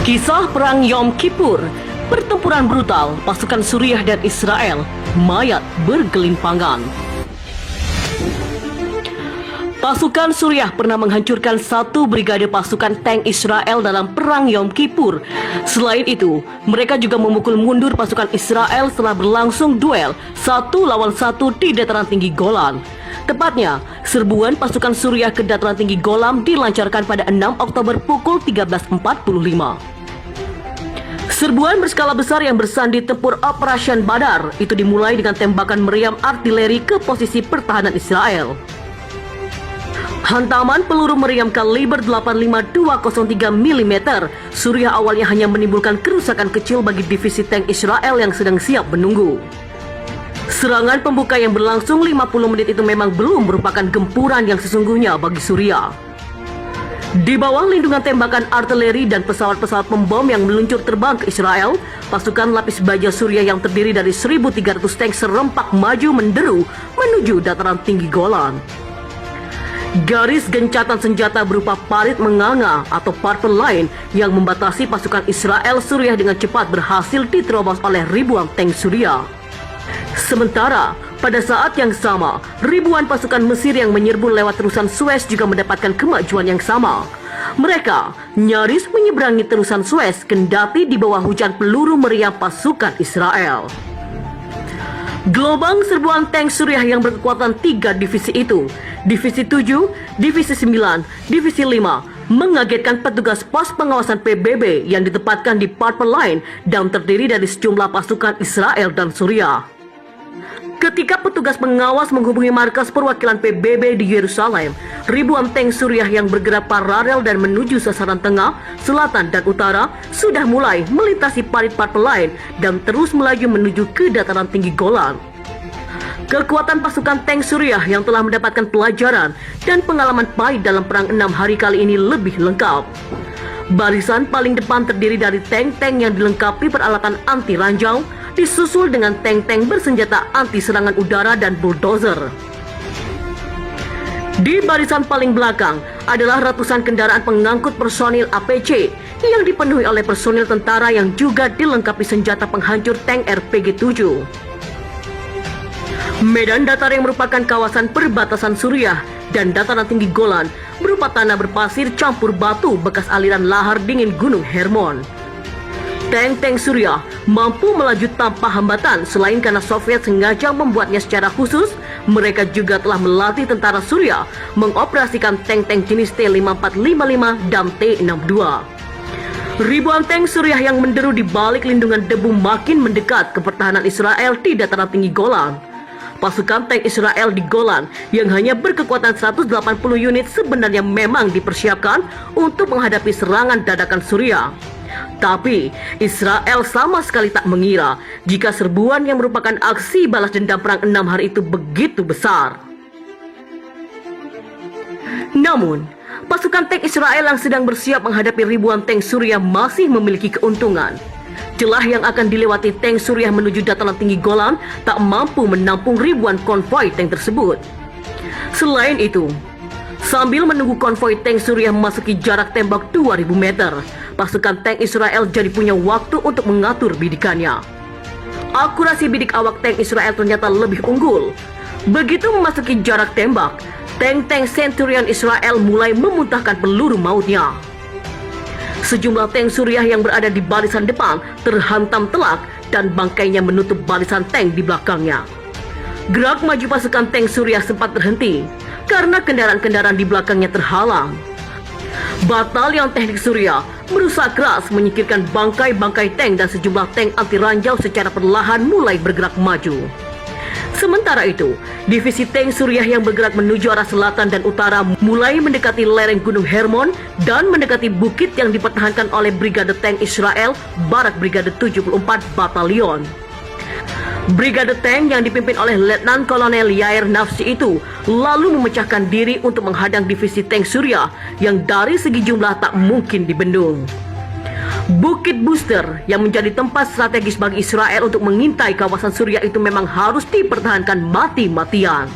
Kisah Perang Yom Kippur, pertempuran brutal pasukan Suriah dan Israel, mayat bergelimpangan. Pasukan Suriah pernah menghancurkan satu brigade pasukan tank Israel dalam Perang Yom Kippur. Selain itu, mereka juga memukul mundur pasukan Israel setelah berlangsung duel 1-1 di dataran tinggi Golan. Tepatnya, serbuan pasukan Suriah ke dataran tinggi Golan dilancarkan pada 6 Oktober pukul 13.45. Serbuan berskala besar yang bersandi tempur Operation Badar itu dimulai dengan tembakan meriam artileri ke posisi pertahanan Israel. Hantaman peluru meriam kaliber 85203 mm Suriah awalnya hanya menimbulkan kerusakan kecil bagi divisi tank Israel yang sedang siap menunggu. Serangan pembuka yang berlangsung 50 menit itu memang belum merupakan gempuran yang sesungguhnya bagi Suriah. Di bawah lindungan tembakan artileri dan pesawat-pesawat pembom yang meluncur terbang ke Israel, pasukan lapis baja Suriah yang terdiri dari 1.300 tank serempak maju menderu menuju dataran tinggi Golan. Garis gencatan senjata berupa parit menganga atau purple line yang membatasi pasukan Israel Suriah dengan cepat berhasil diterobos oleh ribuan tank Suriah. Sementara, pada saat yang sama, ribuan pasukan Mesir yang menyerbu lewat terusan Suez juga mendapatkan kemajuan yang sama. Mereka nyaris menyeberangi terusan Suez kendati di bawah hujan peluru meriam pasukan Israel. Gelombang serbuan tank Suriah yang berkekuatan 3 divisi itu, Divisi 7, Divisi 9, Divisi 5, mengagetkan petugas pos pengawasan PBB yang ditempatkan di Purple Line dan terdiri dari sejumlah pasukan Israel dan Suriah. Ketika petugas pengawas menghubungi markas perwakilan PBB di Yerusalem, ribuan tank Suriah yang bergerak paralel dan menuju sasaran tengah, selatan, dan utara sudah mulai melintasi parit Purple Line dan terus melaju menuju ke dataran tinggi Golan. Kekuatan pasukan tank Suriah yang telah mendapatkan pelajaran dan pengalaman pahit dalam perang 6 hari kali ini lebih lengkap. Barisan paling depan terdiri dari tank-tank yang dilengkapi peralatan anti ranjau, disusul dengan tank-tank bersenjata anti serangan udara dan bulldozer. Di barisan paling belakang adalah ratusan kendaraan pengangkut personil APC yang dipenuhi oleh personil tentara yang juga dilengkapi senjata penghancur tank RPG-7. Medan datar yang merupakan kawasan perbatasan Suriah dan dataran tinggi Golan berupa tanah berpasir campur batu bekas aliran lahar dingin Gunung Hermon. Tank-tank Suriah mampu melaju tanpa hambatan selain karena Soviet sengaja membuatnya secara khusus. Mereka juga telah melatih tentara Suriah mengoperasikan tank-tank jenis T-5455 dan T-62. Ribuan tank Suriah yang menderu di balik lindungan debu makin mendekat ke pertahanan Israel di dataran tinggi Golan. Pasukan tank Israel di Golan yang hanya berkekuatan 180 unit sebenarnya memang dipersiapkan untuk menghadapi serangan dadakan Suriah. Tapi, Israel sama sekali tak mengira jika serbuan yang merupakan aksi balas dendam perang 6 hari itu begitu besar. Namun, pasukan tank Israel yang sedang bersiap menghadapi ribuan tank Suriah masih memiliki keuntungan. Celah yang akan dilewati tank Suriah menuju dataran tinggi Golan tak mampu menampung ribuan konvoi tank tersebut. Selain itu, sambil menunggu konvoi tank Suriah memasuki jarak tembak 2000 meter, pasukan tank Israel jadi punya waktu untuk mengatur bidikannya. Akurasi bidik awak tank Israel ternyata lebih unggul. Begitu memasuki jarak tembak, tank-tank Centurion Israel mulai memuntahkan peluru mautnya. Sejumlah tank Suriah yang berada di barisan depan terhantam telak dan bangkainya menutup barisan tank di belakangnya. Gerak maju pasukan tank Suriah sempat terhenti karena kendaraan-kendaraan di belakangnya terhalang. Batalion Teknik Suriah berusaha keras menyingkirkan bangkai-bangkai tank dan sejumlah tank anti ranjau secara perlahan mulai bergerak maju. Sementara itu, divisi tank Suriah yang bergerak menuju arah selatan dan utara mulai mendekati lereng Gunung Hermon dan mendekati bukit yang dipertahankan oleh Brigade Tank Israel, Barak Brigade 74 Batalion. Brigade Tank yang dipimpin oleh Letnan Kolonel Yair Nafsi itu lalu memecahkan diri untuk menghadang divisi tank Suriah yang dari segi jumlah tak mungkin dibendung. Bukit Booster yang menjadi tempat strategis bagi Israel untuk mengintai kawasan Suriah itu memang harus dipertahankan mati-matian.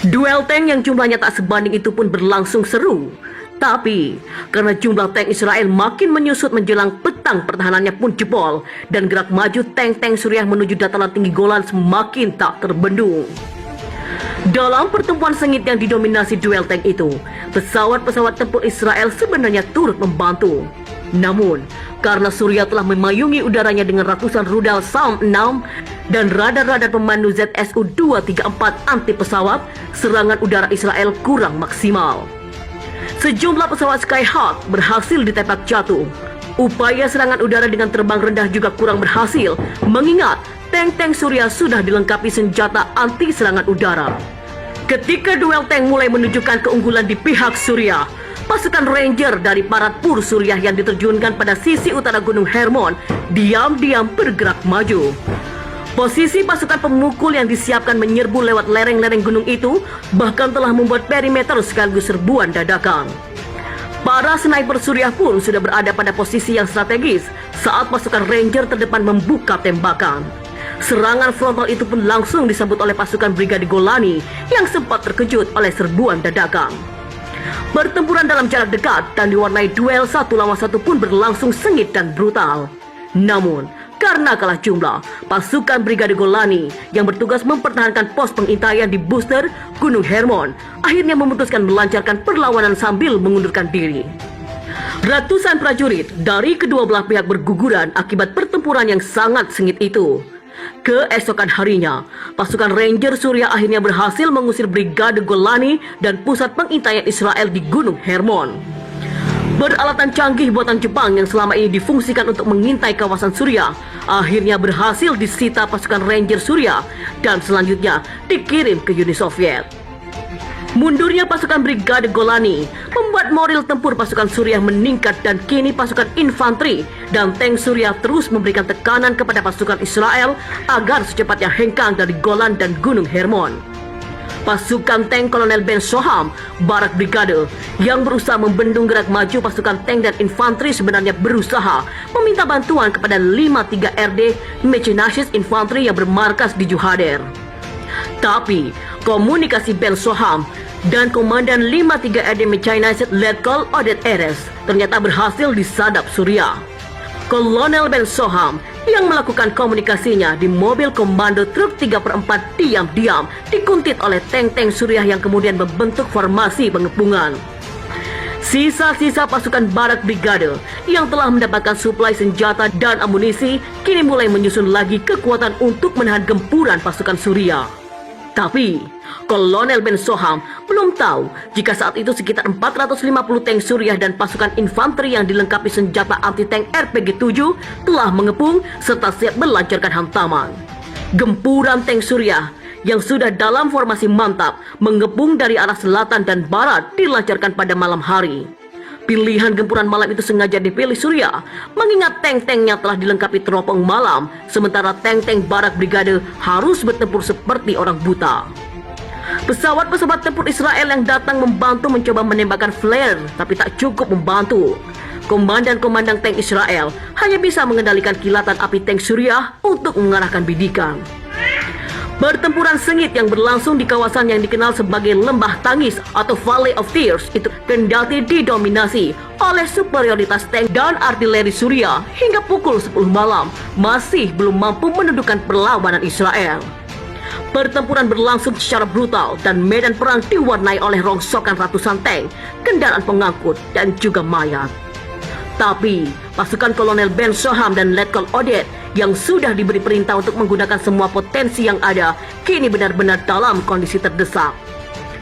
Duel tank yang jumlahnya tak sebanding itu pun berlangsung seru. Tapi, karena jumlah tank Israel makin menyusut menjelang petang, pertahanannya pun jebol dan gerak maju tank-tank Suriah menuju dataran tinggi Golan semakin tak terbendung. Dalam pertempuran sengit yang didominasi duel tank itu, pesawat-pesawat tempur Israel sebenarnya turut membantu. Namun, karena Suriah telah memayungi udaranya dengan ratusan rudal Psalm 6 dan radar-radar pemandu ZSU-234 anti pesawat, serangan udara Israel kurang maksimal. Sejumlah pesawat Skyhawk berhasil ditembak jatuh. Upaya serangan udara dengan terbang rendah juga kurang berhasil, mengingat tank-tank Suriah sudah dilengkapi senjata anti serangan udara. Ketika duel tank mulai menunjukkan keunggulan di pihak Suriah, pasukan Ranger dari Parat-Pur Suriah yang diterjunkan pada sisi utara Gunung Hermon diam-diam bergerak maju. Posisi pasukan pemukul yang disiapkan menyerbu lewat lereng-lereng gunung itu bahkan telah membuat perimeter sekaligus serbuan dadakan. Para sniper Suriah pun sudah berada pada posisi yang strategis saat pasukan Ranger terdepan membuka tembakan. Serangan frontal itu pun langsung disambut oleh pasukan Brigade Golani yang sempat terkejut oleh serbuan dadakan. Pertempuran dalam jarak dekat dan diwarnai duel satu lawan satu pun berlangsung sengit dan brutal. Namun, karena kalah jumlah, pasukan Brigade Golani yang bertugas mempertahankan pos pengintaian di booster Gunung Hermon akhirnya memutuskan melancarkan perlawanan sambil mengundurkan diri. Ratusan prajurit dari kedua belah pihak berguguran akibat pertempuran yang sangat sengit itu. Keesokan harinya, pasukan Ranger Suriah akhirnya berhasil mengusir Brigade Golani dan pusat pengintaian Israel di Gunung Hermon. Peralatan canggih buatan Jepang yang selama ini difungsikan untuk mengintai kawasan Suriah akhirnya berhasil disita pasukan Ranger Suriah dan selanjutnya dikirim ke Uni Soviet. Mundurnya pasukan Brigade Golani membuat moral tempur pasukan Suriah meningkat dan kini pasukan infanteri dan tank Suriah terus memberikan tekanan kepada pasukan Israel agar secepatnya hengkang dari Golan dan Gunung Hermon. Pasukan tank Kolonel Ben Soham, Barak Brigade, yang berusaha membendung gerak maju pasukan tank dan infanteri sebenarnya berusaha meminta bantuan kepada 53 RD Mechanized Infantry yang bermarkas di Juhader. Tapi, komunikasi Ben Soham dan Komandan 53 RD Mechanized Letkol Odet Eres ternyata berhasil disadap Suriah. Kolonel Ben Soham yang melakukan komunikasinya di mobil komando truk 3/4 diam-diam dikuntit oleh tank-tank Suriah yang kemudian membentuk formasi pengepungan. Sisa-sisa pasukan Barak Brigade yang telah mendapatkan suplai senjata dan amunisi kini mulai menyusun lagi kekuatan untuk menahan gempuran pasukan Suriah. Tapi, Kolonel Ben Soham belum tahu jika saat itu sekitar 450 tank Suriah dan pasukan infanteri yang dilengkapi senjata anti-tank RPG-7 telah mengepung serta siap melancarkan hantaman. Gempuran tank Suriah yang sudah dalam formasi mantap mengepung dari arah selatan dan barat dilancarkan pada malam hari. Pilihan gempuran malam itu sengaja dipilih Suriah mengingat tank-tanknya telah dilengkapi teropong malam, sementara tank-tank Barak Brigade harus bertempur seperti orang buta. Pesawat-pesawat tempur Israel yang datang membantu mencoba menembakkan flare, tapi tak cukup membantu. Komandan-komandan tank Israel hanya bisa mengendalikan kilatan api tank Suriah untuk mengarahkan bidikan. Pertempuran sengit yang berlangsung di kawasan yang dikenal sebagai Lembah Tangis atau Valley of Tears itu kendati didominasi oleh superioritas tank dan artileri Suriah hingga pukul 10 malam masih belum mampu menundukkan perlawanan Israel. Pertempuran berlangsung secara brutal dan medan perang diwarnai oleh rongsokan ratusan tank, kendaraan pengangkut dan juga mayat. Tapi pasukan Kolonel Ben Soham dan Letkol Odet yang sudah diberi perintah untuk menggunakan semua potensi yang ada kini benar-benar dalam kondisi terdesak.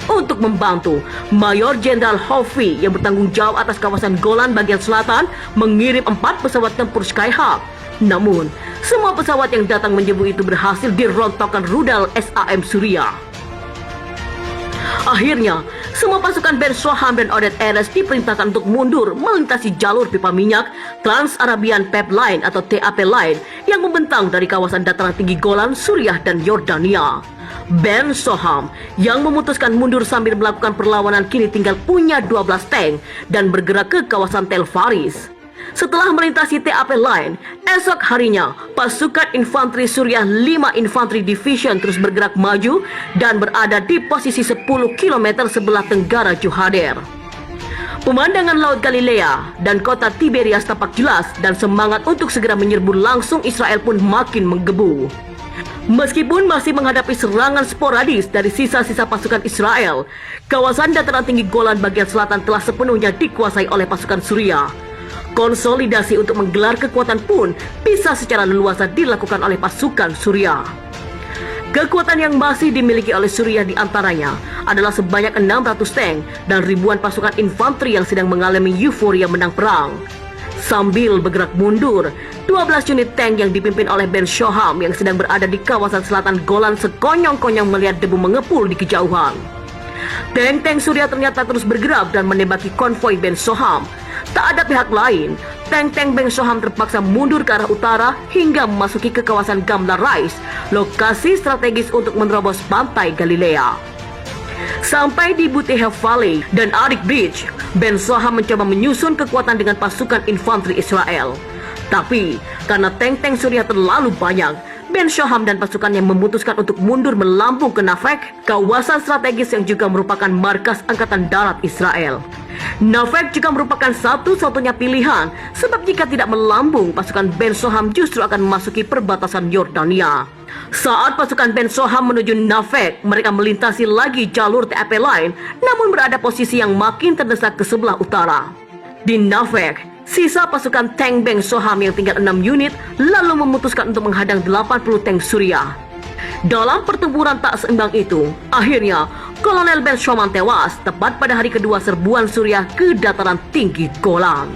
Untuk membantu, Mayor Jenderal Hofi yang bertanggung jawab atas kawasan Golan bagian selatan mengirim 4 pesawat tempur Skyhawk. Namun, semua pesawat yang datang menyerbu itu berhasil dirontokkan rudal SAM Suriah. Akhirnya, semua pasukan Ben Soham dan Odet Eres diperintahkan untuk mundur melintasi jalur pipa minyak Trans-Arabian Pipeline atau TAP Line yang membentang dari kawasan dataran tinggi Golan, Suriah dan Yordania. Ben Soham yang memutuskan mundur sambil melakukan perlawanan kini tinggal punya 12 tank dan bergerak ke kawasan Tel Faris. Setelah melintasi TAP Line, esok harinya pasukan infanteri Suriah 5 Infantry Division terus bergerak maju dan berada di posisi 10 km sebelah tenggara Juhader. Pemandangan Laut Galilea dan kota Tiberias tampak jelas dan semangat untuk segera menyerbu langsung Israel pun makin menggebu. Meskipun masih menghadapi serangan sporadis dari sisa-sisa pasukan Israel, kawasan dataran tinggi Golan bagian selatan telah sepenuhnya dikuasai oleh pasukan Suriah. Konsolidasi untuk menggelar kekuatan pun bisa secara leluasa dilakukan oleh pasukan Suriah. Kekuatan yang masih dimiliki oleh Suriah diantaranya adalah sebanyak 600 tank dan ribuan pasukan infanteri yang sedang mengalami euforia menang perang. Sambil bergerak mundur, 12 unit tank yang dipimpin oleh Ben Shoham yang sedang berada di kawasan selatan Golan sekonyong-konyong melihat debu mengepul di kejauhan. Tank-tank Suriah ternyata terus bergerak dan menembaki konvoi Ben Shoham. Tak ada pihak lain, tank-tank Ben Shoham terpaksa mundur ke arah utara hingga memasuki ke kawasan Gamla Rais, lokasi strategis untuk menerobos pantai Galilea. Sampai di Buteha Valley dan Arik Beach, Ben Shoham mencoba menyusun kekuatan dengan pasukan infanteri Israel. Tapi, karena tank-tank Suriah terlalu banyak, Ben Shoham dan pasukannya memutuskan untuk mundur melambung ke Nafek, kawasan strategis yang juga merupakan markas Angkatan Darat Israel. Nafek juga merupakan satu-satunya pilihan, sebab jika tidak melambung, pasukan Ben Shoham justru akan memasuki perbatasan Yordania. Saat pasukan Ben Shoham menuju Nafek, mereka melintasi lagi jalur TAP lain, namun berada posisi yang makin terdesak ke sebelah utara. Di Nafek, sisa pasukan tank Ben Shoham yang tinggal 6 unit lalu memutuskan untuk menghadang 80 tank Suriah. Dalam pertempuran tak seimbang itu, akhirnya Kolonel Ben Shoham tewas tepat pada hari kedua serbuan Suriah ke dataran tinggi Golan.